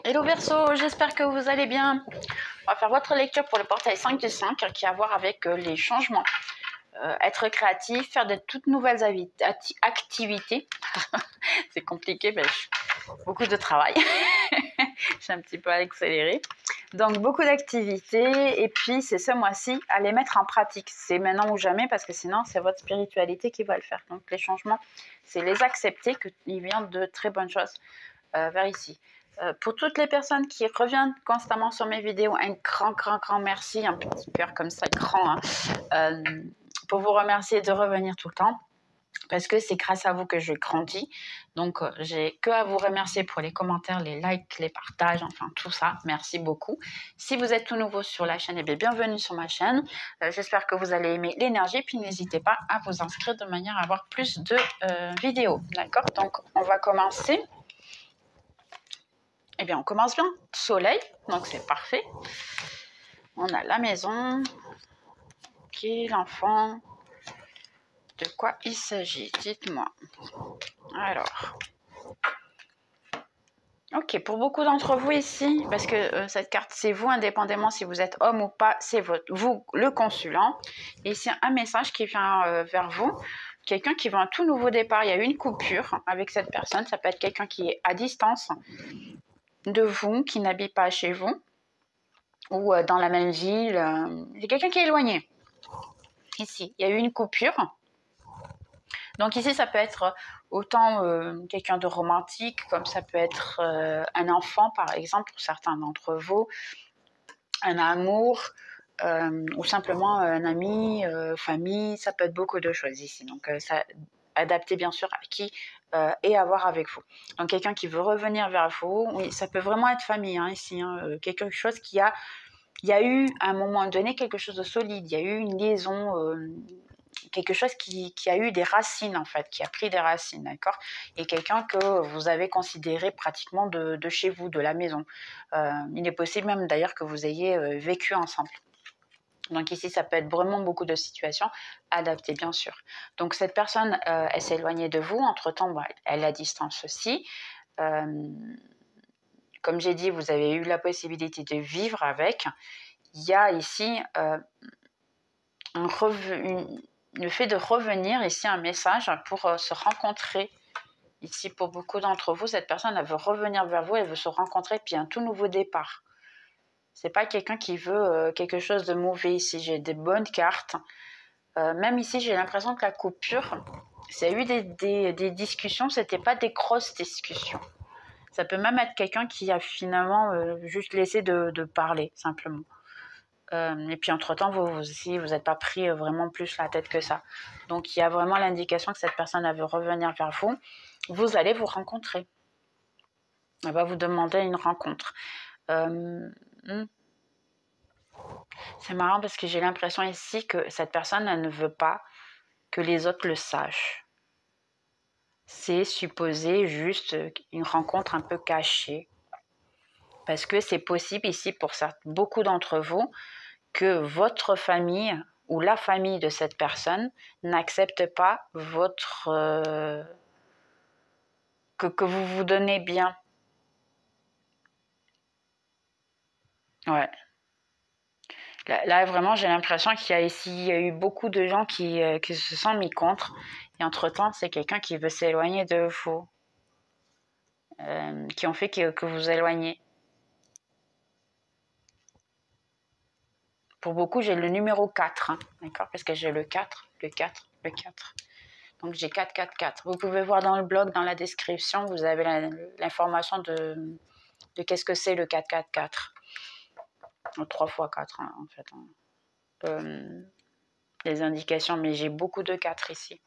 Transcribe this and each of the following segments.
Hello Verseau, j'espère que vous allez bien. On va faire votre lecture pour le portail 5 du 5 qui a à voir avec les changements. Être créatif, faire de toutes nouvelles activités. C'est compliqué, mais beaucoup de travail. J'ai un petit peu accéléré. Donc beaucoup d'activités et puis c'est ce mois-ci à les mettre en pratique. C'est maintenant ou jamais parce que sinon c'est votre spiritualité qui va le faire. Donc les changements, c'est les accepter qu'il vient de très bonnes choses vers ici. Pour toutes les personnes qui reviennent constamment sur mes vidéos, un grand merci, un petit cœur comme ça, grand, hein, pour vous remercier de revenir tout le temps, parce que c'est grâce à vous que je grandis. Donc, j'ai que à vous remercier pour les commentaires, les likes, les partages, enfin tout ça. Merci beaucoup. Si vous êtes tout nouveau sur la chaîne, eh bien, bienvenue sur ma chaîne. J'espère que vous allez aimer l'énergie, puis n'hésitez pas à vous inscrire de manière à avoir plus de vidéos. D'accord? Donc, on va commencer. Eh bien, on commence bien. Soleil, donc c'est parfait. On a la maison. Ok, l'enfant. De quoi il s'agit? Dites-moi. Alors. Ok, pour beaucoup d'entre vous ici, parce que cette carte, c'est vous, indépendamment si vous êtes homme ou pas, c'est vous, le consulant. Et c'est un message qui vient vers vous. Quelqu'un qui veut un tout nouveau départ. Il y a eu une coupure avec cette personne. Ça peut être quelqu'un qui est à distance de vous, qui n'habite pas chez vous. Ou dans la même ville, c'est quelqu'un qui est éloigné. Ici, il y a eu une coupure. Donc ici, ça peut être autant quelqu'un de romantique, comme ça peut être un enfant, par exemple, pour certains d'entre vous, un amour, ou simplement un ami, famille, ça peut être beaucoup de choses ici. Donc ça, adapté bien sûr à qui et à voir avec vous. Donc quelqu'un qui veut revenir vers vous, oui, ça peut vraiment être famille hein, ici, hein, quelque chose qui a... Il y a eu, à un moment donné, quelque chose de solide. Il y a eu une liaison, quelque chose qui a eu des racines, en fait, qui a pris des racines, d'accord? Et quelqu'un que vous avez considéré pratiquement de chez vous, de la maison. Il est possible même, d'ailleurs, que vous ayez vécu ensemble. Donc ici, ça peut être vraiment beaucoup de situations adaptées, bien sûr. Donc cette personne, elle s'est éloignée de vous. Entre-temps, bah, elle est à distance aussi. Comme j'ai dit, vous avez eu la possibilité de vivre avec. Il y a ici le fait de revenir ici un message pour se rencontrer. Ici, pour beaucoup d'entre vous, cette personne, elle veut revenir vers vous, elle veut se rencontrer, puis un tout nouveau départ. C'est pas quelqu'un qui veut quelque chose de mauvais ici. J'ai des bonnes cartes. Même ici, j'ai l'impression que la coupure, s'il y a eu des discussions, c'était pas des grosses discussions. Ça peut même être quelqu'un qui a finalement juste laissé de parler, simplement. Et puis entre-temps, vous aussi, vous n'êtes pas pris vraiment plus la tête que ça. Donc, il y a vraiment l'indication que cette personne elle veut revenir vers vous. Vous allez vous rencontrer. Elle va vous demander une rencontre. C'est marrant parce que j'ai l'impression ici que cette personne, elle ne veut pas que les autres le sachent. C'est supposé juste une rencontre un peu cachée. Parce que c'est possible ici pour beaucoup d'entre vous que votre famille ou la famille de cette personne n'accepte pas votre... que vous vous donnez bien. Ouais. Là vraiment, j'ai l'impression qu'il y a ici il y a eu beaucoup de gens qui se sont mis contre. Et entre-temps, c'est quelqu'un qui veut s'éloigner de vous. Qui ont fait que vous éloignez. Pour beaucoup, j'ai le numéro 4, hein, d'accord? Parce que j'ai le 4, le 4, le 4. Donc, j'ai 4, 4, 4. Vous pouvez voir dans le blog, dans la description, vous avez l'information de qu'est-ce que c'est le 4, 4, 4. 3 fois 4, hein, en fait. Les indications, mais j'ai beaucoup de 4 ici.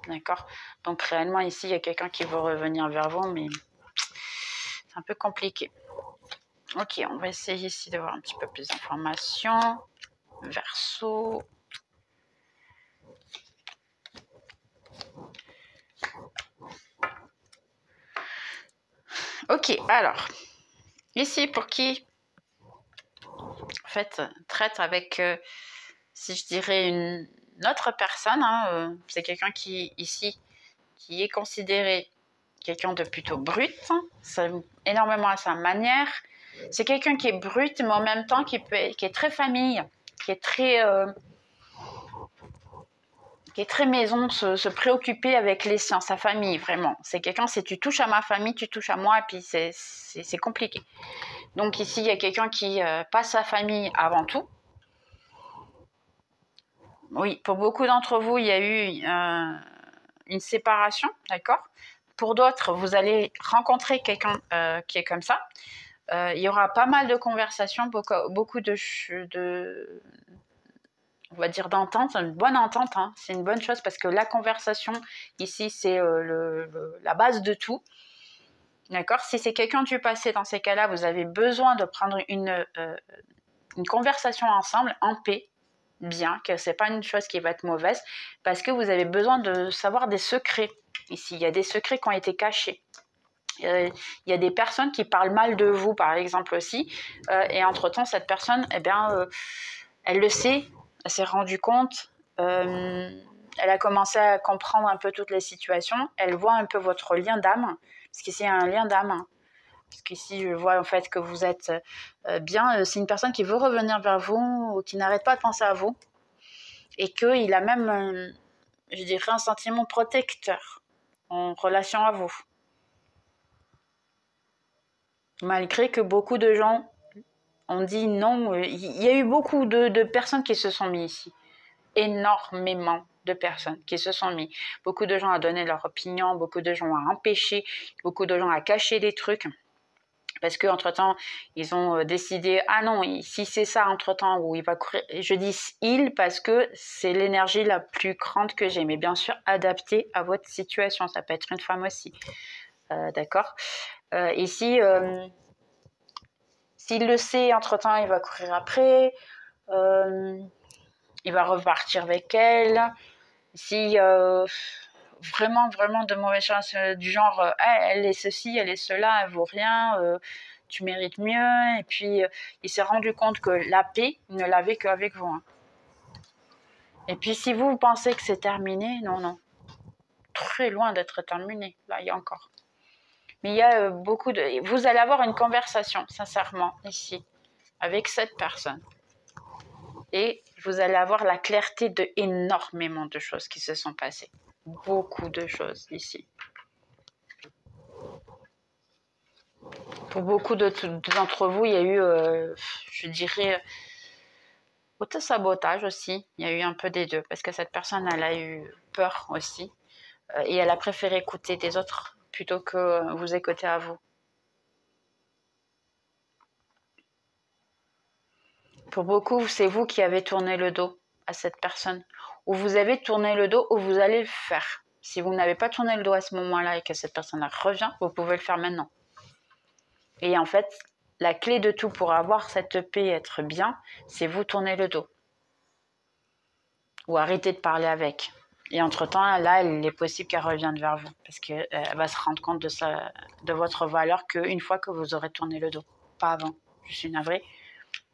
D'accord? Donc, réellement, ici, il y a quelqu'un qui veut revenir vers vous, mais c'est un peu compliqué. Ok, on va essayer ici de voir un petit peu plus d'informations. Verseau. Ok, alors, ici, pour qui, en fait, traite avec, si je dirais, une autre personne, hein, c'est quelqu'un qui, ici, qui est considéré, quelqu'un de plutôt brut, c'est énormément à sa manière. C'est quelqu'un qui est brut, mais en même temps qui est très famille, qui est très maison, se préoccuper avec les siens, sa famille, vraiment. C'est quelqu'un, si tu touches à ma famille, tu touches à moi, et puis c'est compliqué. Donc ici, il y a quelqu'un qui passe sa famille avant tout. Oui, pour beaucoup d'entre vous, il y a eu une séparation, d'accord? Pour d'autres, vous allez rencontrer quelqu'un qui est comme ça. Il y aura pas mal de conversations, beaucoup on va dire d'entente, une bonne entente, hein. C'est une bonne chose parce que la conversation, ici, c'est la base de tout. D'accord? Si c'est quelqu'un du passé, dans ces cas-là, vous avez besoin de prendre une conversation ensemble, en paix, bien, que c'est pas une chose qui va être mauvaise, parce que vous avez besoin de savoir des secrets. Ici, il y a des secrets qui ont été cachés. Il y a des personnes qui parlent mal de vous, par exemple aussi, et entre-temps, cette personne, eh bien, elle le sait, elle s'est rendue compte, elle a commencé à comprendre un peu toutes les situations, elle voit un peu votre lien d'âme, parce qu'ici, il y a un lien d'âme, hein. Parce qu'ici, je vois en fait que vous êtes bien, c'est une personne qui veut revenir vers vous, ou qui n'arrête pas de penser à vous, et qu'il a même, je dirais, un sentiment protecteur en relation à vous. Malgré que beaucoup de gens ont dit non, il y a eu beaucoup de personnes qui se sont mis ici. Énormément de personnes qui se sont mis. Beaucoup de gens ont donné leur opinion, beaucoup de gens ont empêché, beaucoup de gens ont caché des trucs. Parce qu'entre-temps, ils ont décidé, ah non, si c'est ça entre-temps, où il va courir, je dis il parce que c'est l'énergie la plus grande que j'ai, mais bien sûr adaptée à votre situation, ça peut être une femme aussi, d'accord. Ici, s'il le sait, entre-temps, il va courir après, il va repartir avec elle. Si vraiment de mauvaises choses du genre elle est ceci, elle est cela, elle vaut rien, tu mérites mieux, et puis il s'est rendu compte que la paix, il ne l'avait qu'avec vous, hein. Et puis si vous pensez que c'est terminé, non, très loin d'être terminé, là il y a encore. Mais il y a vous allez avoir une conversation, sincèrement, ici, avec cette personne. Et vous allez avoir la clarté de énormément de choses qui se sont passées. Beaucoup de choses ici. Pour beaucoup d'entre vous, il y a eu, je dirais, auto-sabotage aussi. Il y a eu un peu des deux, parce que cette personne, elle a eu peur aussi. Et elle a préféré écouter des autres plutôt que vous écouter à vous. Pour beaucoup, c'est vous qui avez tourné le dos à cette personne. Ou vous avez tourné le dos, ou vous allez le faire. Si vous n'avez pas tourné le dos à ce moment-là et que cette personne revient, vous pouvez le faire maintenant. Et en fait, la clé de tout pour avoir cette paix et être bien, c'est vous tourner le dos. Ou arrêter de parler avec. Et entre-temps, là, il est possible qu'elle revienne vers vous. Parce qu'elle va se rendre compte de votre valeur qu'une fois que vous aurez tourné le dos. Pas avant. Je suis navrée.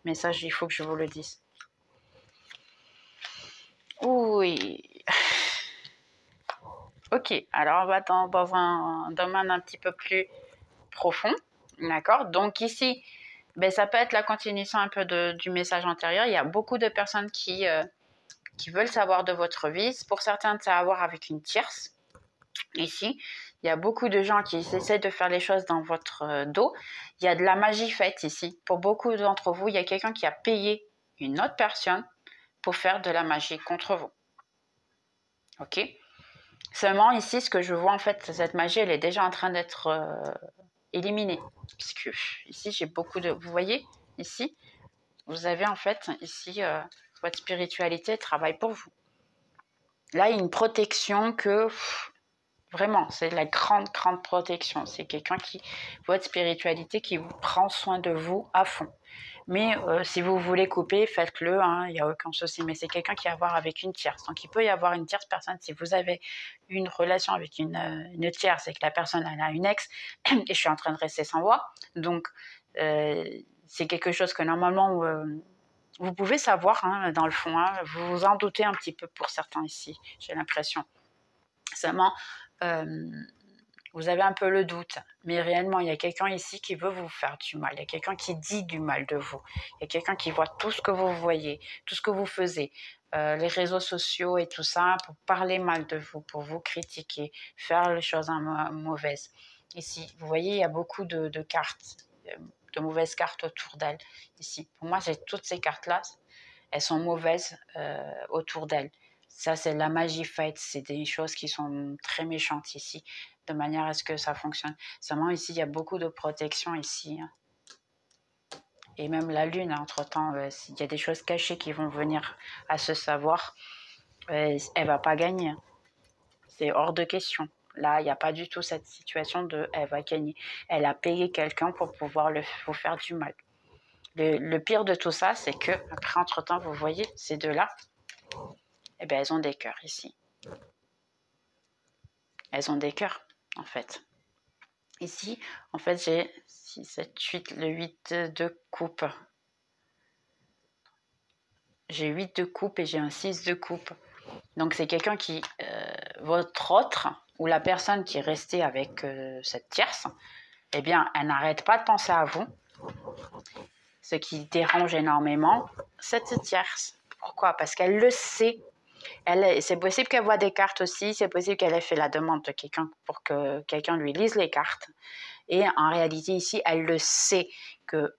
Mais ça, il faut que je vous le dise. Oui. Ok, alors on va dans un domaine un petit peu plus profond. D'accord? Donc ici, ça peut être la continuation un peu du message antérieur. Il y a beaucoup de personnes qui veulent savoir de votre vie. Pour certains, ça a à voir avec une tierce. Ici, il y a beaucoup de gens qui essaient de faire les choses dans votre dos. Il y a de la magie faite ici. Pour beaucoup d'entre vous, il y a quelqu'un qui a payé une autre personne pour faire de la magie contre vous. Ok? Seulement ici, ce que je vois en fait, cette magie, elle est déjà en train d'être éliminée. Puisque ici, j'ai beaucoup de... Vous voyez, ici, vous avez en fait, ici, votre spiritualité travaille pour vous. Là, il y a une protection que... Vraiment, c'est la grande protection. C'est quelqu'un votre spiritualité qui vous prend soin de vous à fond. Mais si vous voulez couper, faites-le, hein, il n'y a aucun souci. Mais c'est quelqu'un qui a à voir avec une tierce. Donc, il peut y avoir une tierce personne. Si vous avez une relation avec une tierce et que la personne elle a une ex, et je suis en train de rester sans voix, donc c'est quelque chose que normalement vous pouvez savoir, hein, dans le fond. Hein, vous vous en doutez un petit peu pour certains ici, j'ai l'impression. Seulement, Vous avez un peu le doute, mais réellement, il y a quelqu'un ici qui veut vous faire du mal. Il y a quelqu'un qui dit du mal de vous. Il y a quelqu'un qui voit tout ce que vous voyez, tout ce que vous faisiez, les réseaux sociaux et tout ça, pour parler mal de vous, pour vous critiquer, faire les choses mauvaises. Ici, vous voyez, il y a beaucoup de cartes, de mauvaises cartes autour d'elle. Ici, pour moi, j'ai toutes ces cartes-là, elles sont mauvaises autour d'elle. Ça, c'est la magie faite. C'est des choses qui sont très méchantes ici, de manière à ce que ça fonctionne. Seulement, ici, il y a beaucoup de protection ici. Et même la lune, entre-temps, il y a des choses cachées qui vont venir à se savoir. Elle ne va pas gagner. C'est hors de question. Là, il n'y a pas du tout cette situation de elle va gagner. Elle a payé quelqu'un pour pouvoir vous faire du mal. Le pire de tout ça, c'est que après, entre-temps, vous voyez, ces deux-là, eh bien, elles ont des cœurs ici. Elles ont des cœurs, en fait. Ici, en fait, j'ai 6, 7, 8, le 8 de coupe. J'ai 8 de coupe et j'ai un 6 de coupe. Donc, c'est quelqu'un qui, votre autre, ou la personne qui est restée avec cette tierce, eh bien, elle n'arrête pas de penser à vous. Ce qui dérange énormément, cette tierce. Pourquoi? Parce qu'elle le sait. C'est possible qu'elle voit des cartes aussi, c'est possible qu'elle ait fait la demande de quelqu'un pour que quelqu'un lui lise les cartes. Et en réalité, ici, elle le sait que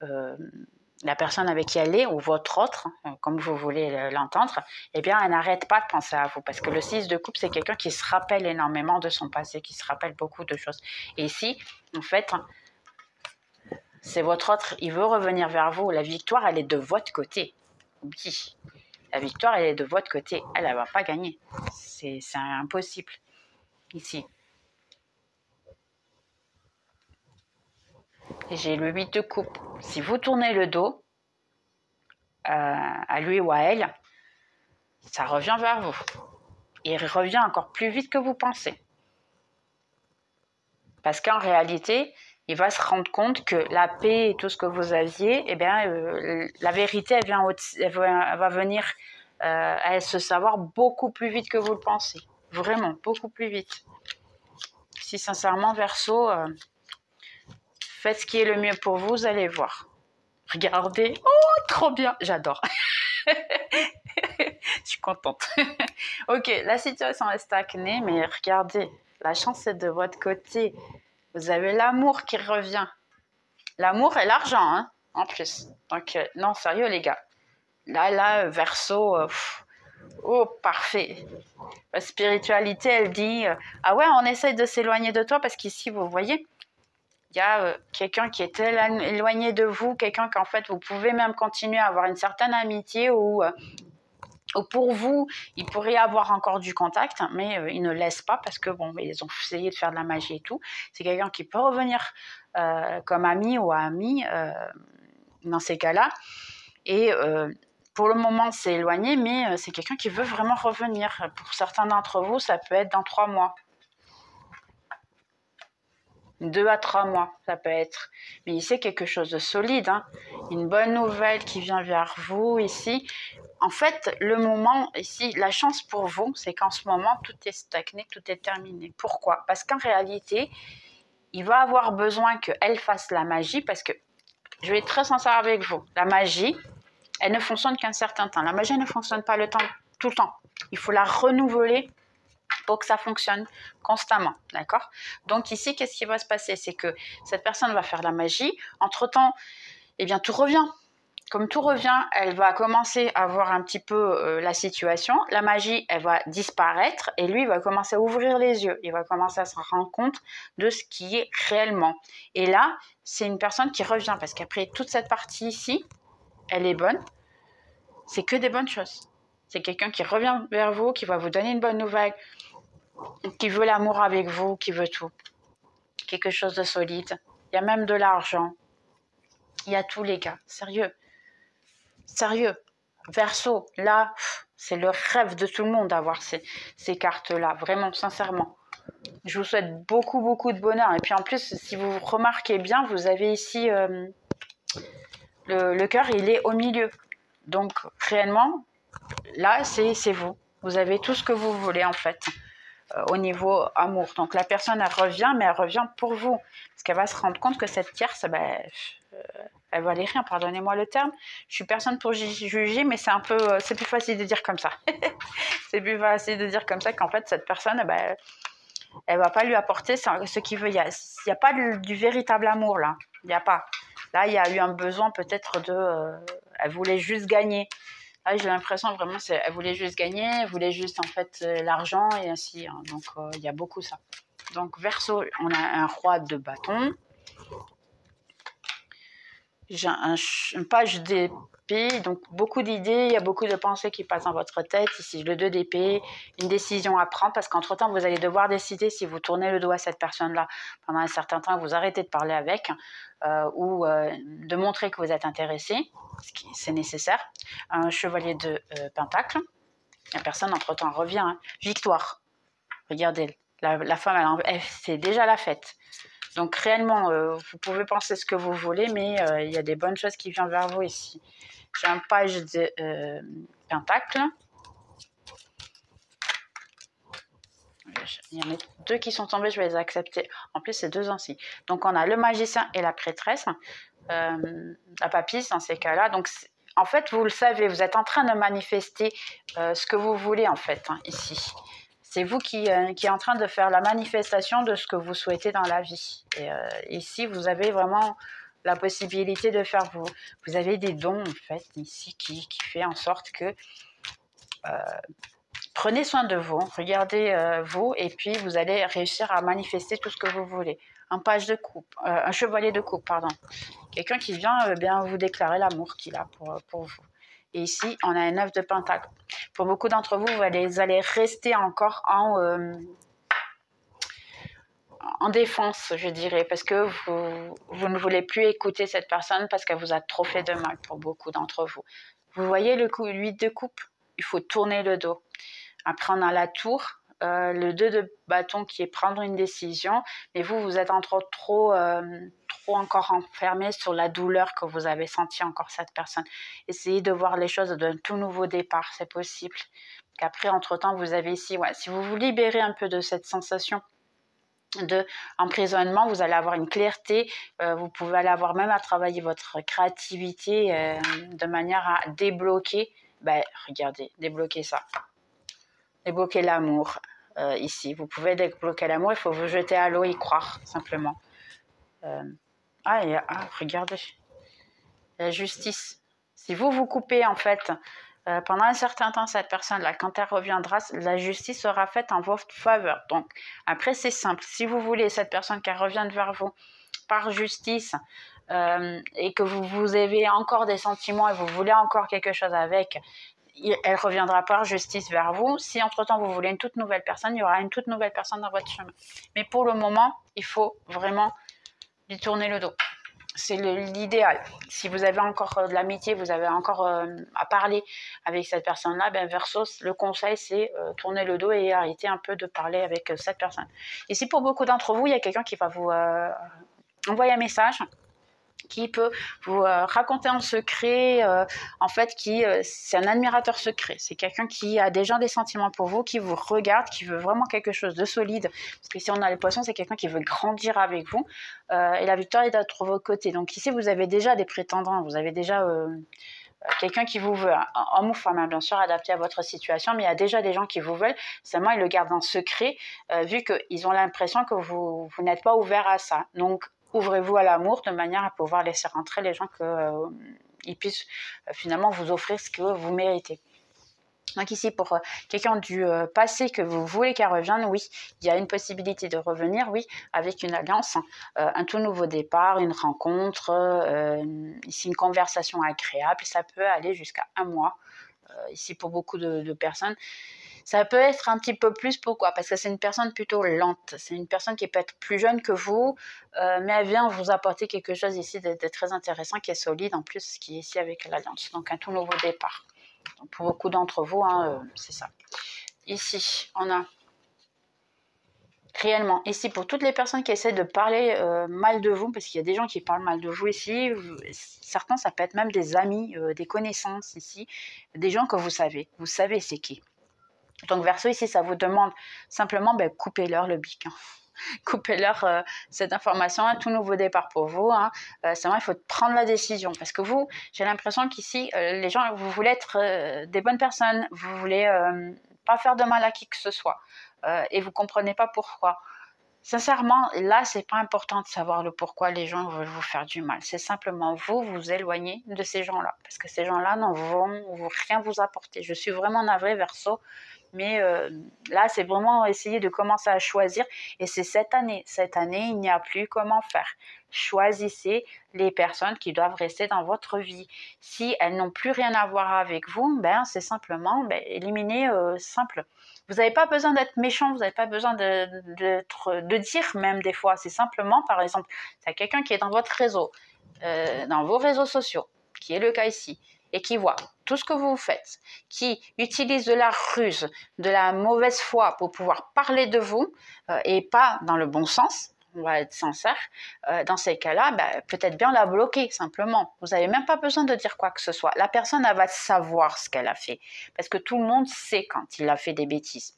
la personne avec qui elle est, ou votre autre, comme vous voulez l'entendre, eh bien, elle n'arrête pas de penser à vous. Parce que le 6 de coupe, c'est quelqu'un qui se rappelle énormément de son passé, qui se rappelle beaucoup de choses. Et ici, en fait, c'est votre autre, il veut revenir vers vous. La victoire, elle est de votre côté. Oui. La victoire, elle est de votre côté. Elle ne va pas gagner. C'est impossible. Ici. Et j'ai le 8 de coupe. Si vous tournez le dos à lui ou à elle, ça revient vers vous. Et il revient encore plus vite que vous pensez. Parce qu'en réalité, il va se rendre compte que la paix et tout ce que vous aviez, eh bien, la vérité, elle va venir à se savoir beaucoup plus vite que vous le pensez. Vraiment, beaucoup plus vite. Si sincèrement, Verseau, faites ce qui est le mieux pour vous, vous allez voir. Regardez. Oh, trop bien. J'adore. Je suis contente. Ok, la situation est stagnée, mais regardez, la chance est de votre côté. Vous avez l'amour qui revient. L'amour et l'argent, hein, en plus. Donc, non, sérieux, les gars. Là, Verseau, oh, parfait. La spiritualité, elle dit, ah ouais, on essaye de s'éloigner de toi parce qu'ici, vous voyez, il y a quelqu'un qui est éloigné de vous, quelqu'un qu'en fait, vous pouvez même continuer à avoir une certaine amitié ou pour vous, il pourrait y avoir encore du contact, mais ils ne laissent pas parce que, bon, ils ont essayé de faire de la magie et tout. C'est quelqu'un qui peut revenir comme ami ou ami dans ces cas-là. Et pour le moment, c'est éloigné, mais c'est quelqu'un qui veut vraiment revenir. Pour certains d'entre vous, ça peut être dans 3 mois. 2 à 3 mois, ça peut être. Mais c'est quelque chose de solide, hein. Une bonne nouvelle qui vient vers vous ici. En fait, le moment ici, la chance pour vous, c'est qu'en ce moment, tout est stagné, tout est terminé. Pourquoi? Parce qu'en réalité, il va avoir besoin qu'elle fasse la magie, parce que, je vais être très sincère avec vous, la magie, elle ne fonctionne qu'un certain temps. La magie ne fonctionne pas tout le temps. Il faut la renouveler pour que ça fonctionne constamment, d'accord? Donc ici, qu'est-ce qui va se passer? C'est que cette personne va faire la magie. Entre-temps, eh bien, tout revient. Comme tout revient, elle va commencer à voir un petit peu la situation. La magie, elle va disparaître et lui, il va commencer à ouvrir les yeux. Il va commencer à se rendre compte de ce qui est réellement. Et là, c'est une personne qui revient parce qu'après toute cette partie ici, elle est bonne. C'est que des bonnes choses. C'est quelqu'un qui revient vers vous, qui va vous donner une bonne nouvelle, qui veut l'amour avec vous, qui veut tout. Quelque chose de solide. Il y a même de l'argent. Il y a tous les gars. Sérieux. Sérieux. Verseau, là, c'est le rêve de tout le monde d'avoir ces cartes-là. Vraiment, sincèrement. Je vous souhaite beaucoup, beaucoup de bonheur. Et puis en plus, si vous remarquez bien, vous avez ici le cœur, il est au milieu. Donc, réellement, là, c'est vous. Vous avez tout ce que vous voulez, en fait. au niveau amour. Donc la personne, elle revient, mais elle revient pour vous. Parce qu'elle va se rendre compte que cette tierce, elle valait rien, pardonnez-moi le terme. Je suis personne pour juger, mais c'est plus facile de dire comme ça. C'est plus facile de dire comme ça qu'en fait, cette personne, elle va pas lui apporter ce qu'il veut. Il y a pas du véritable amour là. Il n'y a pas. Là, il y a eu un besoin peut-être elle voulait juste gagner. Là, j'ai l'impression vraiment, elle voulait juste gagner, elle voulait juste en fait l'argent et ainsi. Hein. Donc, il y a beaucoup ça. Donc, Verseau, on a un roi de bâton. J'ai une page d'épée, donc beaucoup d'idées, il y a beaucoup de pensées qui passent dans votre tête. Ici, le 2 d'épée, une décision à prendre parce qu'entre-temps, vous allez devoir décider si vous tournez le dos à cette personne-là pendant un certain temps, vous arrêtez de parler avec ou de montrer que vous êtes intéressé, c'est nécessaire. Un chevalier de pentacle, la personne entre-temps revient, hein. Victoire. Regardez, la femme, elle fait déjà la fête. Donc réellement, vous pouvez penser ce que vous voulez, mais il y a des bonnes choses qui viennent vers vous ici. J'ai un page de pentacle. Il y en a 2 qui sont tombés, je vais les accepter. En plus, c'est 2 anciens. Donc on a le magicien et la prêtresse. La papisse dans ces cas-là. Donc en fait, vous le savez, vous êtes en train de manifester ce que vous voulez en fait, hein, ici. C'est vous qui est en train de faire la manifestation de ce que vous souhaitez dans la vie. Et ici, vous avez vraiment la possibilité de faire vous avez des dons, en fait, ici, qui fait en sorte que prenez soin de vous, regardez vous, et puis vous allez réussir à manifester tout ce que vous voulez. Un page de coupe, un chevalier de coupe, pardon. Quelqu'un qui vient bien vous déclarer l'amour qu'il a pour vous. Et ici, on a un 9 de pentacle. Pour beaucoup d'entre vous, vous allez rester encore en défense, je dirais, parce que vous ne voulez plus écouter cette personne parce qu'elle vous a trop fait de mal pour beaucoup d'entre vous. Vous voyez le 8 de coupe? Il faut tourner le dos. Après, on a la tour. Le 2 de bâton qui est prendre une décision, mais vous êtes trop encore enfermé sur la douleur que vous avez senti encore cette personne. Essayez de voir les choses d'un tout nouveau départ, c'est possible. Qu'après, entre-temps, vous avez ici, si vous vous libérez un peu de cette sensation de emprisonnement, vous allez avoir une clarté, vous pouvez aller avoir même à travailler votre créativité de manière à débloquer, regardez, débloquer ça. Débloquer l'amour, ici. Vous pouvez débloquer l'amour, il faut vous jeter à l'eau et y croire, simplement. Regardez. La justice. Si vous coupez, en fait, pendant un certain temps, cette personne-là, quand elle reviendra, la justice sera faite en votre faveur. Donc, après, c'est simple. Si vous voulez cette personne qui revienne vers vous par justice et que vous avez encore des sentiments et vous voulez encore quelque chose avec, elle reviendra par justice vers vous. Si entre-temps vous voulez une toute nouvelle personne, il y aura une toute nouvelle personne dans votre chemin. Mais pour le moment, il faut vraiment lui tourner le dos. C'est l'idéal. Si vous avez encore de l'amitié, vous avez encore à parler avec cette personne-là, Verseau, le conseil, c'est tourner le dos et arrêter un peu de parler avec cette personne. Et si pour beaucoup d'entre vous, il y a quelqu'un qui va vous envoyer un message, qui peut vous raconter en secret, en fait, c'est un admirateur secret. C'est quelqu'un qui a déjà des sentiments pour vous, qui vous regarde, qui veut vraiment quelque chose de solide. Parce que si on a les poissons, c'est quelqu'un qui veut grandir avec vous. Et la victoire est d'être à vos côtés. Donc ici, vous avez déjà des prétendants, vous avez déjà quelqu'un qui vous veut, homme ou femme, bien sûr, adapté à votre situation, mais il y a déjà des gens qui vous veulent, seulement ils le gardent en secret, vu qu'ils ont l'impression que vous n'êtes pas ouvert à ça. Donc, ouvrez-vous à l'amour de manière à pouvoir laisser rentrer les gens qu'ils puissent finalement vous offrir ce que vous méritez. Donc ici, pour quelqu'un du passé que vous voulez qu'elle revienne, oui, il y a une possibilité de revenir, oui, avec une alliance, un tout nouveau départ, une rencontre, ici une conversation agréable, ça peut aller jusqu'à 1 mois, ici pour beaucoup de personnes. Ça peut être un petit peu plus, pourquoi? Parce que c'est une personne plutôt lente, c'est une personne qui peut être plus jeune que vous, mais elle vient vous apporter quelque chose ici de très intéressant, qui est solide en plus, qui est ici avec l'alliance, donc un tout nouveau départ. Donc pour beaucoup d'entre vous, c'est ça. Ici, on a réellement, ici pour toutes les personnes qui essaient de parler mal de vous, parce qu'il y a des gens qui parlent mal de vous ici, certains ça peut être même des amis, des connaissances ici, des gens que vous savez c'est qui. Donc Verseau, ici, ça vous demande simplement, coupez-leur le bic. Hein. Coupez-leur cette information, un tout nouveau départ pour vous. Hein. C'est vrai, il faut prendre la décision. Parce que vous, j'ai l'impression qu'ici, les gens, vous voulez être des bonnes personnes. Vous voulez pas faire de mal à qui que ce soit. Et vous comprenez pas pourquoi. Sincèrement, là, c'est pas important de savoir le pourquoi les gens veulent vous faire du mal. C'est simplement vous éloigner de ces gens-là. Parce que ces gens-là ne vont rien vous apporter. Je suis vraiment navrée, Verseau. Mais là, c'est vraiment essayer de commencer à choisir. Et c'est cette année. Cette année, il n'y a plus comment faire. Choisissez les personnes qui doivent rester dans votre vie. Si elles n'ont plus rien à voir avec vous, c'est simplement éliminer simple. Vous n'avez pas besoin d'être méchant, vous n'avez pas besoin de dire même des fois. C'est simplement, par exemple, c'est quelqu'un qui est dans votre réseau, dans vos réseaux sociaux, qui est le cas ici, et qui voit tout ce que vous faites, qui utilise de la ruse, de la mauvaise foi pour pouvoir parler de vous, et pas dans le bon sens, on va être sincère, dans ces cas-là, peut-être bien la bloquer simplement. Vous n'avez même pas besoin de dire quoi que ce soit. La personne, elle va savoir ce qu'elle a fait, parce que tout le monde sait quand il a fait des bêtises.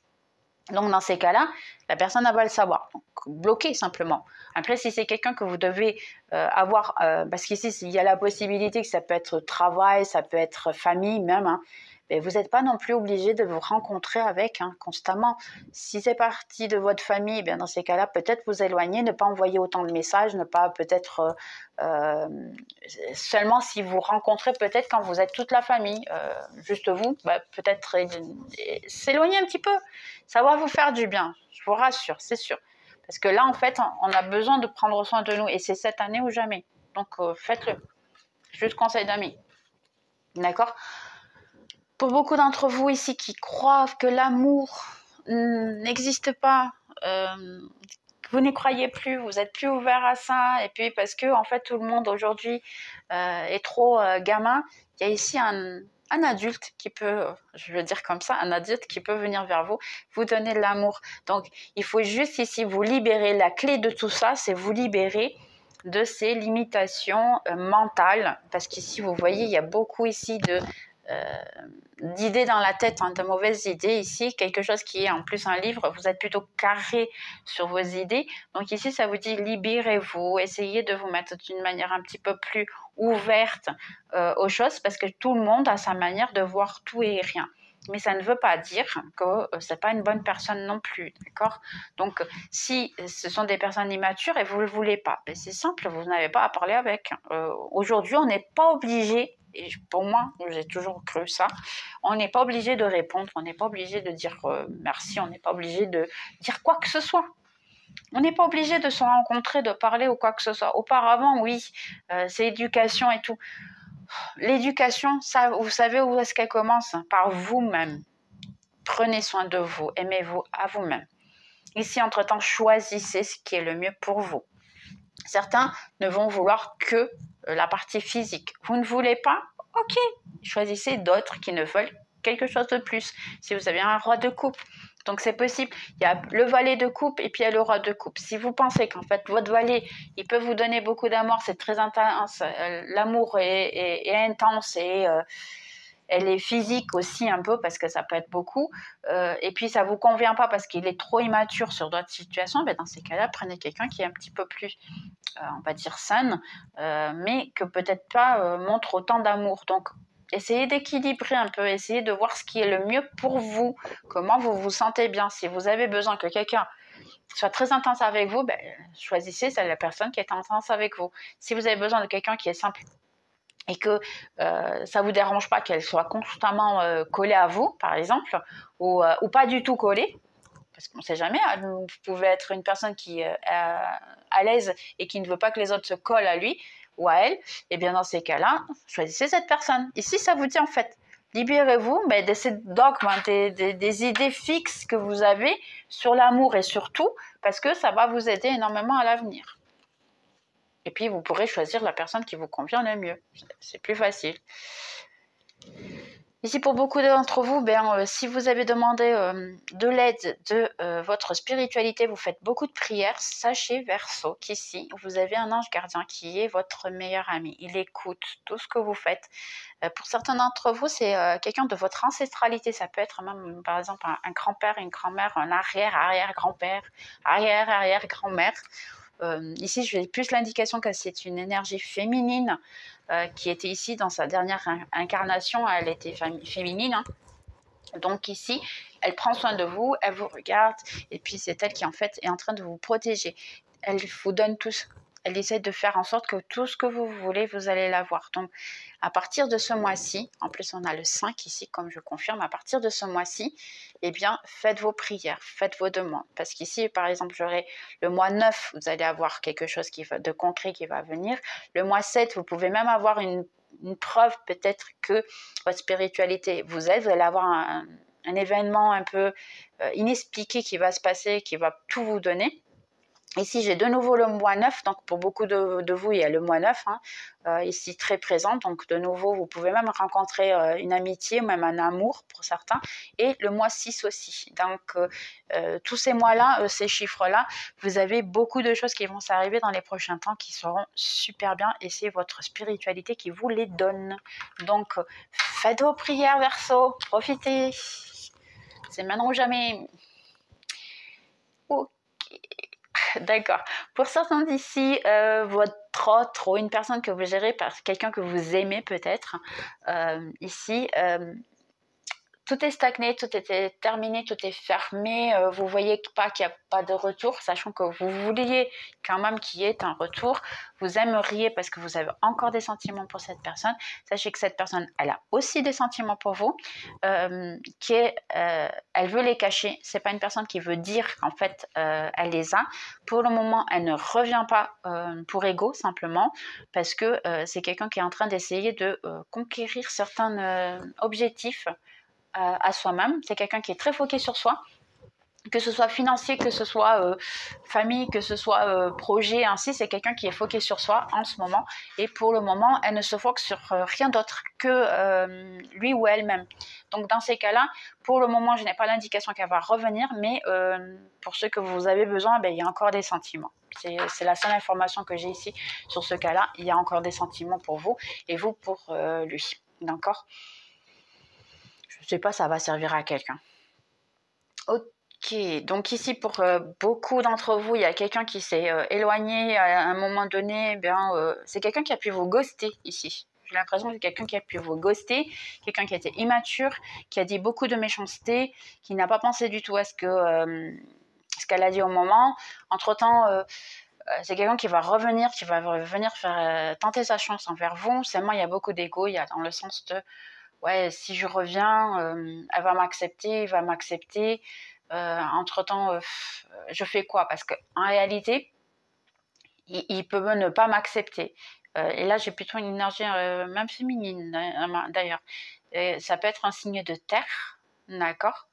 Donc dans ces cas-là, la personne elle va le savoir. Donc bloquer simplement. Après, si c'est quelqu'un que vous devez avoir, parce qu'ici il y a la possibilité que ça peut être travail, ça peut être famille même, hein, mais vous n'êtes pas non plus obligé de vous rencontrer avec constamment. Si c'est partie de votre famille, dans ces cas-là, peut-être vous éloigner, ne pas envoyer autant de messages, ne pas peut-être seulement si vous rencontrez peut-être quand vous êtes toute la famille, juste vous, peut-être s'éloigner un petit peu. Ça va vous faire du bien, je vous rassure, c'est sûr. Parce que là, en fait, on a besoin de prendre soin de nous et c'est cette année ou jamais. Donc, faites-le. Juste conseil d'amis. D'accord ? Pour beaucoup d'entre vous ici qui croient que l'amour n'existe pas, vous n'y croyez plus, vous êtes plus ouvert à ça, et puis parce que en fait tout le monde aujourd'hui est trop gamin, il y a ici un adulte qui peut, je veux dire comme ça, un adulte qui peut venir vers vous, vous donner de l'amour. Donc il faut juste ici vous libérer. La clé de tout ça, c'est vous libérer de ces limitations mentales, parce qu'ici vous voyez, il y a beaucoup ici d'idées dans la tête, de mauvaises idées ici, quelque chose qui est en plus un livre, vous êtes plutôt carré sur vos idées, donc ici ça vous dit libérez-vous, essayez de vous mettre d'une manière un petit peu plus ouverte aux choses, parce que tout le monde a sa manière de voir tout et rien. Mais ça ne veut pas dire que c'est pas une bonne personne non plus, d'accord? Donc, si ce sont des personnes immatures et vous ne le voulez pas, c'est simple, vous n'avez pas à parler avec. Aujourd'hui, on n'est pas obligé, et pour moi, j'ai toujours cru ça, on n'est pas obligé de répondre, on n'est pas obligé de dire merci, on n'est pas obligé de dire quoi que ce soit. On n'est pas obligé de se rencontrer, de parler ou quoi que ce soit. Auparavant, oui, c'est éducation et tout. L'éducation, ça, vous savez où est-ce qu'elle commence? Par vous-même. Prenez soin de vous, aimez-vous à vous-même. Ici, entre-temps, choisissez ce qui est le mieux pour vous. Certains ne vont vouloir que la partie physique. Vous ne voulez pas? Ok, choisissez d'autres qui ne veulent quelque chose de plus. Si vous avez un roi de coupe, donc c'est possible. Il y a le valet de coupe et puis il y a le roi de coupe. Si vous pensez qu'en fait votre valet, il peut vous donner beaucoup d'amour, c'est très intense, l'amour est intense et elle est physique aussi un peu parce que ça peut être beaucoup, et puis ça vous convient pas parce qu'il est trop immature sur d'autres situations, dans ces cas-là, prenez quelqu'un qui est un petit peu plus, on va dire saine, mais que peut-être pas montre autant d'amour. Donc essayez d'équilibrer un peu, essayez de voir ce qui est le mieux pour vous, comment vous vous sentez bien. Si vous avez besoin que quelqu'un soit très intense avec vous, choisissez la personne qui est intense avec vous. Si vous avez besoin de quelqu'un qui est simple et que ça ne vous dérange pas qu'elle soit constamment collée à vous, par exemple, ou pas du tout collée, parce qu'on ne sait jamais, vous pouvez être une personne qui est à l'aise et qui ne veut pas que les autres se collent à lui ou à elle, et bien dans ces cas-là, choisissez cette personne. Et si ça vous dit en fait, libérez-vous de ces dogmes, des idées fixes que vous avez sur l'amour et sur tout, parce que ça va vous aider énormément à l'avenir. Et puis, vous pourrez choisir la personne qui vous convient le mieux. C'est plus facile. Ici, pour beaucoup d'entre vous, si vous avez demandé de l'aide de votre spiritualité, vous faites beaucoup de prières, sachez, Verseau, qu'ici, vous avez un ange gardien qui est votre meilleur ami. Il écoute tout ce que vous faites. Pour certains d'entre vous, c'est quelqu'un de votre ancestralité. Ça peut être même, par exemple, un grand-père, une grand-mère, un arrière-arrière-grand-père, arrière-arrière-grand-mère. Ici, je vais plus l'indication que c'est une énergie féminine qui était ici dans sa dernière incarnation. Elle était féminine. Hein. Donc ici, elle prend soin de vous, elle vous regarde, et puis c'est elle qui en fait est en train de vous protéger. Elle vous donne tout. Elle essaie de faire en sorte que tout ce que vous voulez, vous allez l'avoir. Donc, à partir de ce mois-ci, en plus on a le 5 ici, comme je confirme, à partir de ce mois-ci, eh bien, faites vos prières, faites vos demandes. Parce qu'ici, par exemple, j'aurai le mois 9, vous allez avoir quelque chose de concret qui va venir. Le mois 7, vous pouvez même avoir une preuve peut-être que votre spiritualité vous aide. Vous allez avoir un événement un peu inexpliqué qui va se passer, qui va tout vous donner. Ici, j'ai de nouveau le mois 9, donc pour beaucoup de vous, il y a le mois 9, hein, ici très présent. Donc de nouveau, vous pouvez même rencontrer une amitié, même un amour pour certains. Et le mois 6 aussi. Donc tous ces mois-là, ces chiffres-là, vous avez beaucoup de choses qui vont s'arriver dans les prochains temps qui seront super bien. Et c'est votre spiritualité qui vous les donne. Donc faites vos prières, Verseau, profitez. C'est maintenant ou jamais. Ok. D'accord. Pour certains d'ici, votre autre ou une personne que vous gérez, par quelqu'un que vous aimez peut-être, ici, tout est stagné, tout est terminé, tout est fermé. Vous voyez pas qu'il n'y a pas de retour, sachant que vous vouliez quand même qu'il y ait un retour. Vous aimeriez parce que vous avez encore des sentiments pour cette personne. Sachez que cette personne, elle a aussi des sentiments pour vous, elle veut les cacher. C'est pas une personne qui veut dire qu'en fait elle les a. Pour le moment, elle ne revient pas pour ego simplement parce que c'est quelqu'un qui est en train d'essayer de conquérir certains objectifs à soi-même. C'est quelqu'un qui est très focus sur soi, que ce soit financier, que ce soit famille, que ce soit projet, ainsi, c'est quelqu'un qui est focus sur soi en ce moment. Et pour le moment, elle ne se focus sur rien d'autre que lui ou elle-même. Donc dans ces cas-là, pour le moment, je n'ai pas l'indication qu'elle va revenir, mais pour ceux que vous avez besoin, il y a encore des sentiments. C'est la seule information que j'ai ici sur ce cas-là. Il y a encore des sentiments pour vous et vous pour lui. D'accord ? Je ne sais pas, ça va servir à quelqu'un. Ok, donc ici pour beaucoup d'entre vous, il y a quelqu'un qui s'est éloigné à un moment donné. C'est quelqu'un qui a pu vous ghoster ici. J'ai l'impression que c'est quelqu'un qui a pu vous ghoster, quelqu'un qui a été immature, qui a dit beaucoup de méchanceté, qui n'a pas pensé du tout à ce qu'elle a dit au moment. Entre-temps, c'est quelqu'un qui va revenir faire tenter sa chance envers vous. Seulement, il y a beaucoup d'ego, il y a dans le sens de ouais, si je reviens, elle va m'accepter, il va m'accepter. Entre-temps, je fais quoi? Parce qu'en réalité, il peut ne pas m'accepter. Et là, j'ai plutôt une énergie même féminine, d'ailleurs. Ça peut être un signe de terre, d'accord?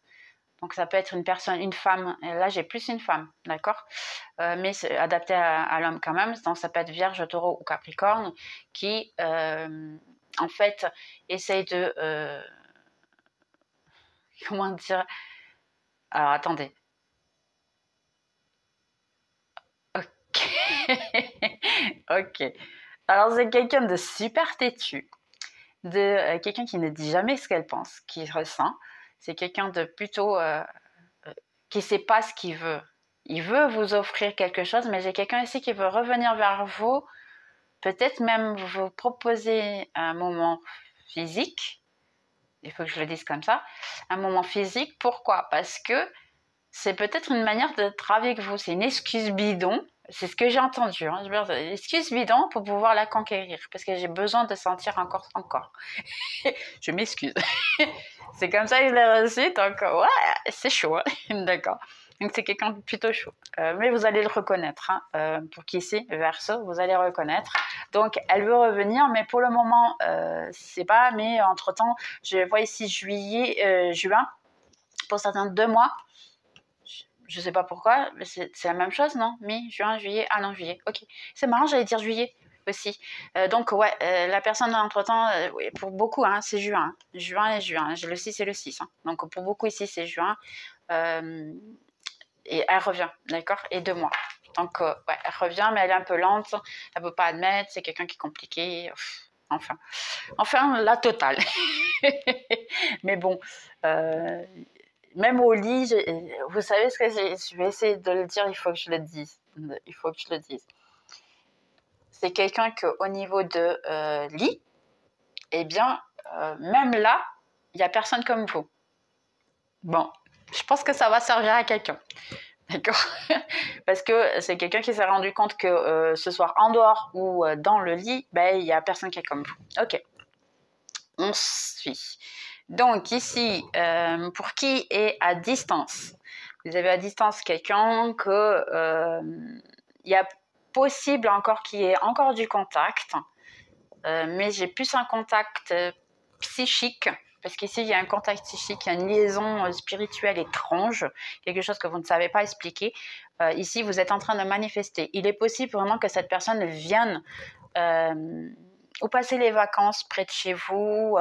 Donc, ça peut être une personne, une femme. Et là, j'ai plus une femme, d'accord? Mais c'est adapté à l'homme quand même. Donc, ça peut être Vierge, Taureau ou Capricorne qui, en fait, essaye de... comment dire? Alors, attendez. Ok. Ok. Alors, c'est quelqu'un de super têtu, de quelqu'un qui ne dit jamais ce qu'elle pense, qui ressent. C'est quelqu'un de plutôt qui ne sait pas ce qu'il veut. Il veut vous offrir quelque chose, mais j'ai quelqu'un ici qui veut revenir vers vous, peut-être même vous proposer un moment physique. Il faut que je le dise comme ça. Un moment physique. Pourquoi? Parce que c'est peut-être une manière d'être avec vous. C'est une excuse bidon. C'est ce que j'ai entendu. Hein. Excuse bidon pour pouvoir la conquérir. Parce que j'ai besoin de sentir encore son corps. Je m'excuse. C'est comme ça que je l'ai reçu. Donc, ouais, c'est chaud. Hein. D'accord. Donc, c'est quelqu'un de plutôt chaud. Mais vous allez le reconnaître. Hein. Pour qui c'est, Verseau, vous allez reconnaître. Donc, elle veut revenir. Mais pour le moment, c'est pas. Mais entre-temps, je vois ici juin. Pour certains, 2 mois. Je sais pas pourquoi, mais c'est la même chose, non? Mi, juin, juillet, ah non, juillet, ok. C'est marrant, j'allais dire juillet. aussi. Donc, ouais, la personne entre-temps, oui, pour beaucoup, hein, c'est juin. Juin et juin. Le 6 et le 6. Hein. Donc, pour beaucoup ici, c'est juin. Et elle revient, d'accord? Et 2 mois. Donc, ouais, elle revient, mais elle est un peu lente. Elle ne peut pas admettre. C'est quelqu'un qui est compliqué. Enfin, la totale. Mais bon, même au lit, vous savez ce que je vais essayer de le dire, il faut que je le dise. Il faut que je le dise. C'est quelqu'un qu'au niveau de lit, eh bien, même là, il n'y a personne comme vous. Bon, je pense que ça va servir à quelqu'un. D'accord? Parce que c'est quelqu'un qui s'est rendu compte que ce soir en dehors ou dans le lit, ben, il n'y a personne qui est comme vous. Ok, on suit. Donc ici, pour qui est à distance, vous avez à distance quelqu'un que il y a possible encore qu'il y ait encore du contact, mais j'ai plus un contact psychique, parce qu'ici il y a un contact psychique, il y a une liaison spirituelle étrange, quelque chose que vous ne savez pas expliquer. Ici, vous êtes en train de manifester. Il est possible vraiment que cette personne vienne ou passer les vacances près de chez vous,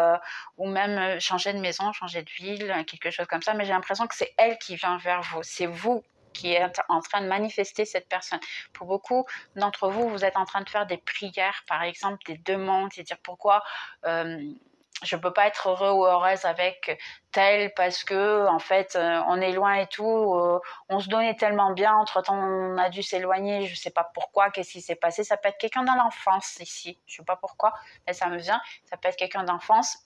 ou même changer de maison, changer de ville, quelque chose comme ça, mais j'ai l'impression que c'est elle qui vient vers vous, c'est vous qui êtes en train de manifester cette personne. Pour beaucoup d'entre vous, vous êtes en train de faire des prières, par exemple, des demandes, c'est-à-dire pourquoi je ne peux pas être heureux ou heureuse avec tel parce que en fait on est loin et tout, on se donnait tellement bien, entre-temps on a dû s'éloigner, je ne sais pas pourquoi, qu'est-ce qui s'est passé, ça peut être quelqu'un dans l'enfance ici, je ne sais pas pourquoi, mais ça me vient, ça peut être quelqu'un d'enfance.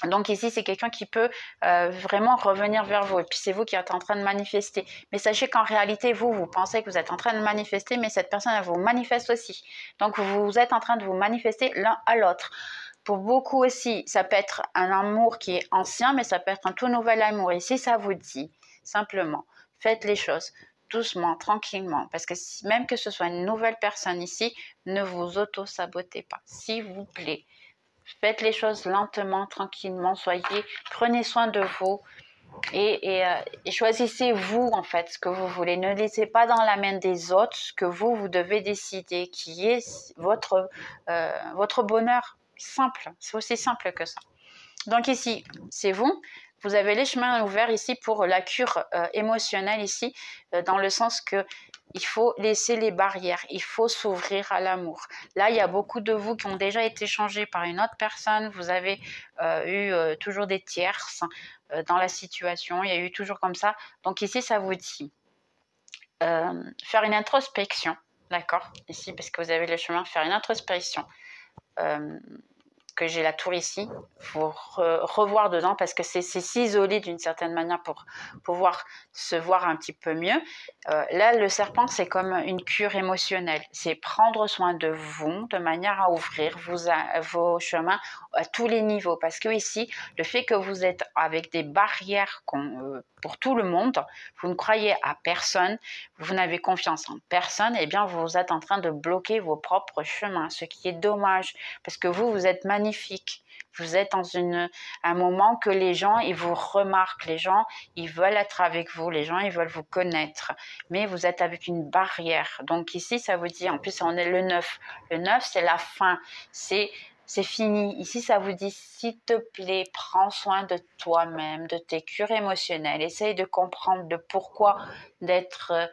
Donc ici, c'est quelqu'un qui peut vraiment revenir vers vous. Et puis c'est vous qui êtes en train de manifester. Mais sachez qu'en réalité, vous pensez que vous êtes en train de manifester, mais cette personne, elle vous manifeste aussi. Donc vous êtes en train de vous manifester l'un à l'autre. Pour beaucoup aussi, ça peut être un amour qui est ancien, mais ça peut être un tout nouvel amour. Et si ça vous dit, simplement, faites les choses doucement, tranquillement. Parce que même que ce soit une nouvelle personne ici, ne vous auto-sabotez pas, s'il vous plaît. Faites les choses lentement, tranquillement, prenez soin de vous et choisissez vous en fait ce que vous voulez. Ne laissez pas dans la main des autres ce que vous devez décider, qui est votre bonheur. Simple, c'est aussi simple que ça. Donc ici, c'est vous. Vous avez les chemins ouverts ici pour la cure émotionnelle ici, dans le sens que il faut laisser les barrières, il faut s'ouvrir à l'amour. Là, il y a beaucoup de vous qui ont déjà été changés par une autre personne. Vous avez eu toujours des tierces dans la situation. Il y a eu toujours comme ça. Donc ici, ça vous dit faire une introspection, d'accord? Ici, parce que vous avez le chemin, faire une introspection. Que j'ai la tour ici, pour revoir dedans, parce que c'est s'isoler d'une certaine manière pour pouvoir se voir un petit peu mieux. Là, le serpent, c'est comme une cure émotionnelle. C'est prendre soin de vous, de manière à ouvrir vos chemins à tous les niveaux. Parce que ici, le fait que vous êtes avec des barrières pour tout le monde, vous ne croyez à personne, vous n'avez confiance en personne, et bien vous êtes en train de bloquer vos propres chemins, ce qui est dommage, parce que vous êtes magnifique. Vous êtes dans un moment que les gens, ils vous remarquent, les gens, ils veulent être avec vous, les gens, ils veulent vous connaître, mais vous êtes avec une barrière. Donc ici, ça vous dit, en plus, on est le 9. Le 9, c'est la fin, c'est fini. Ici, ça vous dit, s'il te plaît, prends soin de toi-même, de tes cures émotionnelles. Essaye de comprendre le pourquoi d'être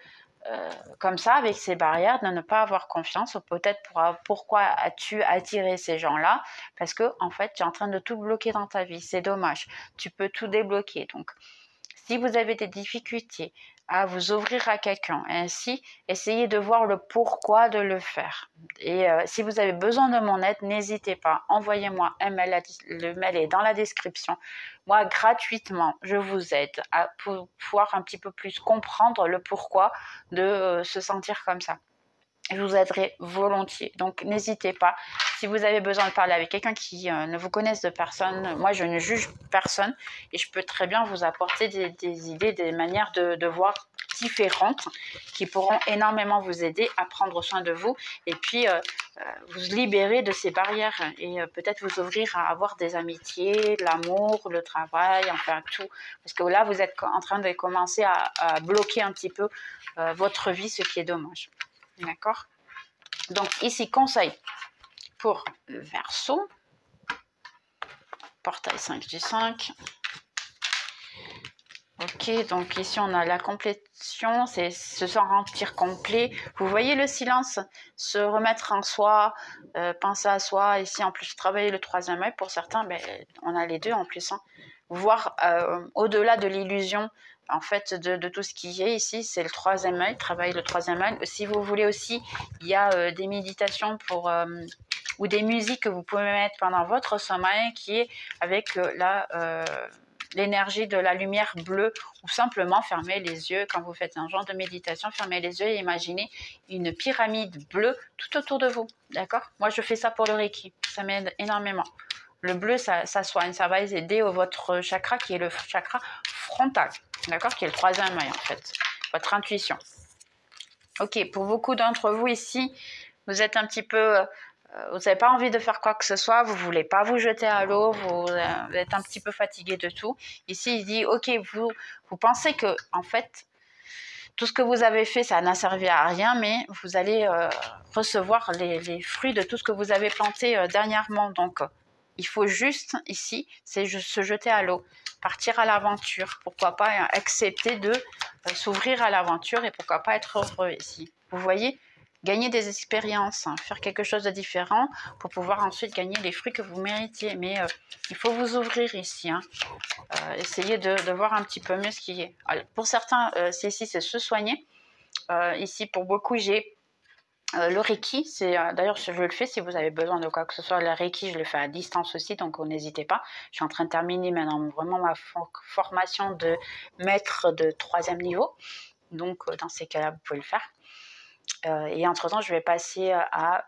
comme ça, avec ces barrières, de ne pas avoir confiance, ou peut-être pourquoi as-tu attiré ces gens-là, parce que en fait, tu es en train de tout bloquer dans ta vie. C'est dommage. Tu peux tout débloquer. Donc, si vous avez des difficultés à vous ouvrir à quelqu'un, ainsi, essayez de voir le pourquoi de le faire. Et si vous avez besoin de mon aide, n'hésitez pas, envoyez-moi un mail, le mail est dans la description. Moi, gratuitement, je vous aide à pouvoir un petit peu plus comprendre le pourquoi de se sentir comme ça. Je vous aiderai volontiers. Donc, n'hésitez pas. Si vous avez besoin de parler avec quelqu'un qui ne vous connaisse de personne, moi, je ne juge personne et je peux très bien vous apporter des idées, des manières de voir différentes qui pourront énormément vous aider à prendre soin de vous et puis vous libérer de ces barrières et peut-être vous ouvrir à avoir des amitiés, l'amour, le travail, enfin tout. Parce que là, vous êtes en train de commencer à bloquer un petit peu votre vie, ce qui est dommage. D'accord? Donc ici, conseil pour le Verseau. Portail 5 du 5. Ok, donc ici on a la complétion, c'est se sentir complet. Vous voyez le silence, se remettre en soi, penser à soi. Ici en plus travailler le troisième œil, pour certains, ben, on a les deux en plus. Hein. Voir au-delà de l'illusion en fait de tout ce qui est ici, c'est le troisième œil, travailler le troisième œil. Si vous voulez aussi, il y a des méditations pour ou des musiques que vous pouvez mettre pendant votre sommeil qui est avec l'énergie de la lumière bleue, ou simplement fermer les yeux quand vous faites un genre de méditation, fermez les yeux et imaginez une pyramide bleue tout autour de vous, d'accord? Moi je fais ça pour le Reiki, ça m'aide énormément. Le bleu ça soigne, ça va aider votre chakra qui est le chakra frontal, d'accord? Qui est le troisième œil en fait, votre intuition. Ok, pour beaucoup d'entre vous ici, vous êtes un petit peu... vous n'avez pas envie de faire quoi que ce soit, vous ne voulez pas vous jeter à l'eau, vous êtes un petit peu fatigué de tout. Ici, il dit, ok, vous pensez que, en fait, tout ce que vous avez fait, ça n'a servi à rien, mais vous allez recevoir les fruits de tout ce que vous avez planté dernièrement. Donc, il faut juste, ici, c'est se jeter à l'eau, partir à l'aventure. Pourquoi pas accepter de s'ouvrir à l'aventure et pourquoi pas être heureux ici. Vous voyez ? Gagner des expériences, hein, faire quelque chose de différent pour pouvoir ensuite gagner les fruits que vous méritiez. Mais il faut vous ouvrir ici. Hein. Essayez de voir un petit peu mieux ce qui est. Alors, pour certains, c'est se soigner. Ici, pour beaucoup, j'ai le Reiki. D'ailleurs, je le fais si vous avez besoin de quoi que ce soit. Le Reiki, je le fais à distance aussi, donc n'hésitez pas. Je suis en train de terminer maintenant vraiment ma formation de maître de 3e niveau. Donc, dans ces cas-là, vous pouvez le faire. Et entre-temps, je vais passer à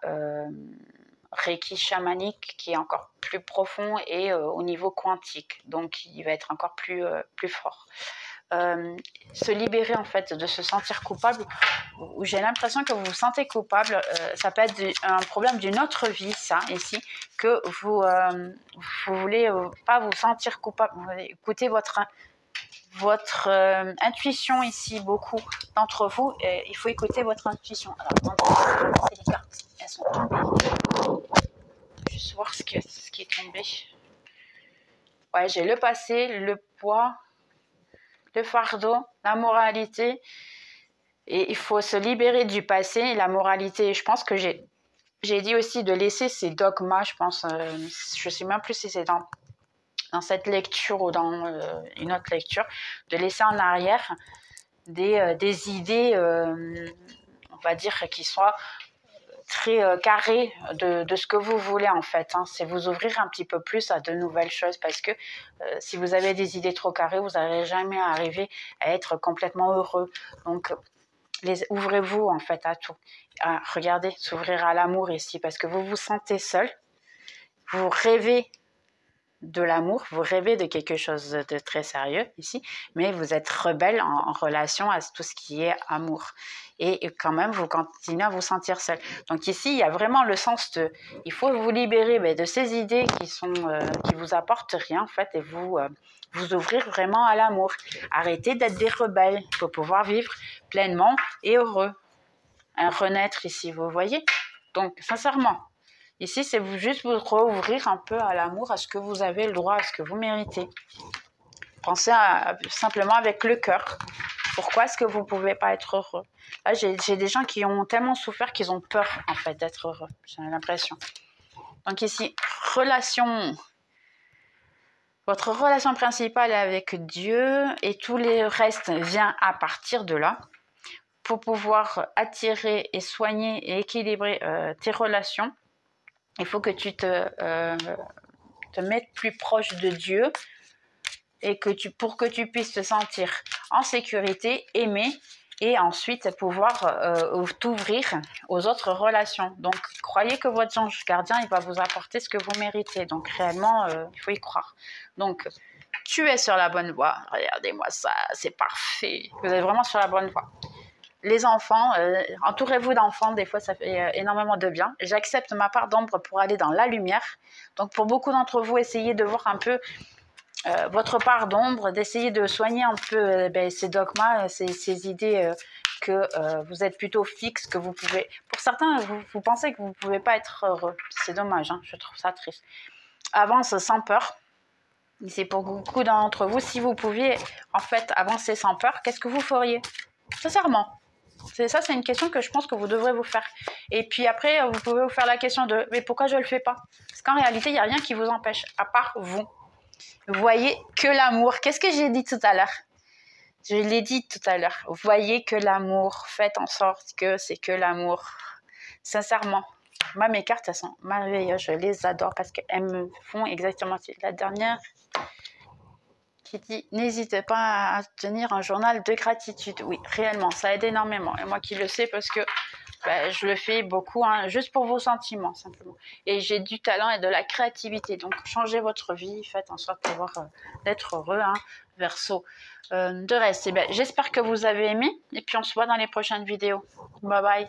Reiki chamanique qui est encore plus profond et au niveau quantique. Donc, il va être encore plus fort. Se libérer en fait de se sentir coupable, où j'ai l'impression que vous vous sentez coupable, ça peut être un problème d'une autre vie, ça, ici, que vous voulez pas vous sentir coupable. Écoutez votre intuition ici, beaucoup d'entre vous, il faut écouter votre intuition. Alors, attendez, les cartes, elles sont tombées. Juste voir ce qui est tombé. Ouais, j'ai le passé, le poids, le fardeau, la moralité. Et il faut se libérer du passé, la moralité. Je pense que j'ai dit aussi de laisser ces dogmas, je pense. Je ne sais même plus si c'est dans cette lecture ou dans une autre lecture, de laisser en arrière des idées, on va dire, qui soient très carrées de ce que vous voulez en fait. Hein. C'est vous ouvrir un petit peu plus à de nouvelles choses parce que si vous avez des idées trop carrées, vous n'allez jamais arriver à être complètement heureux. Donc, ouvrez-vous en fait à tout. Regardez, s'ouvrir à l'amour ici parce que vous vous sentez seul, vous rêvez de l'amour, vous rêvez de quelque chose de très sérieux ici, mais vous êtes rebelle en relation à tout ce qui est amour. Et quand même, vous continuez à vous sentir seul. Donc ici, il y a vraiment le sens de... Il faut vous libérer de ces idées qui vous apportent rien, en fait, et vous ouvrir vraiment à l'amour. Arrêtez d'être des rebelles pour pouvoir vivre pleinement et heureux. Un renaître ici, vous voyez? Donc, sincèrement, ici, c'est juste vous rouvrir un peu à l'amour, à ce que vous avez le droit, à ce que vous méritez. Pensez simplement avec le cœur. Pourquoi est-ce que vous ne pouvez pas être heureux? Là, j'ai des gens qui ont tellement souffert qu'ils ont peur, en fait, d'être heureux. J'ai l'impression. Donc ici, votre relation principale est avec Dieu et tout le reste vient à partir de là. Pour pouvoir attirer et soigner et équilibrer tes relations, il faut que tu te mettes plus proche de Dieu et pour que tu puisses te sentir en sécurité, aimé et ensuite pouvoir t'ouvrir aux autres relations. Donc, croyez que votre ange gardien, il va vous apporter ce que vous méritez. Donc, réellement, il faut y croire. Donc, tu es sur la bonne voie. Regardez-moi ça, c'est parfait. Vous êtes vraiment sur la bonne voie. Les enfants, entourez-vous d'enfants, des fois ça fait énormément de bien. J'accepte ma part d'ombre pour aller dans la lumière. Donc pour beaucoup d'entre vous, essayez de voir un peu votre part d'ombre, d'essayer de soigner un peu ces dogmas, ces idées que vous êtes plutôt fixe, que vous pouvez... Pour certains, vous pensez que vous ne pouvez pas être heureux. C'est dommage, hein, je trouve ça triste. Avance sans peur. C'est pour beaucoup d'entre vous, si vous pouviez en fait avancer sans peur, qu'est-ce que vous feriez? Sincèrement. Ça, c'est une question que je pense que vous devrez vous faire. Et puis après, vous pouvez vous faire la question de « mais pourquoi je ne le fais pas ?» Parce qu'en réalité, il n'y a rien qui vous empêche, à part vous. Vous voyez que l'amour. Qu'est-ce que j'ai dit tout à l'heure? Je l'ai dit tout à l'heure. Vous voyez que l'amour. Faites en sorte que c'est que l'amour. Sincèrement. Moi, mes cartes, elles sont merveilleuses. Je les adore parce qu'elles me font exactement... La dernière qui dit « N'hésitez pas à tenir un journal de gratitude ». Oui, réellement, ça aide énormément. Et moi qui le sais parce que je le fais beaucoup, hein, juste pour vos sentiments, simplement. Et j'ai du talent et de la créativité. Donc, changez votre vie, faites en sorte d'être heureux, hein, Verseau. De reste, j'espère que vous avez aimé. Et puis, on se voit dans les prochaines vidéos. Bye bye.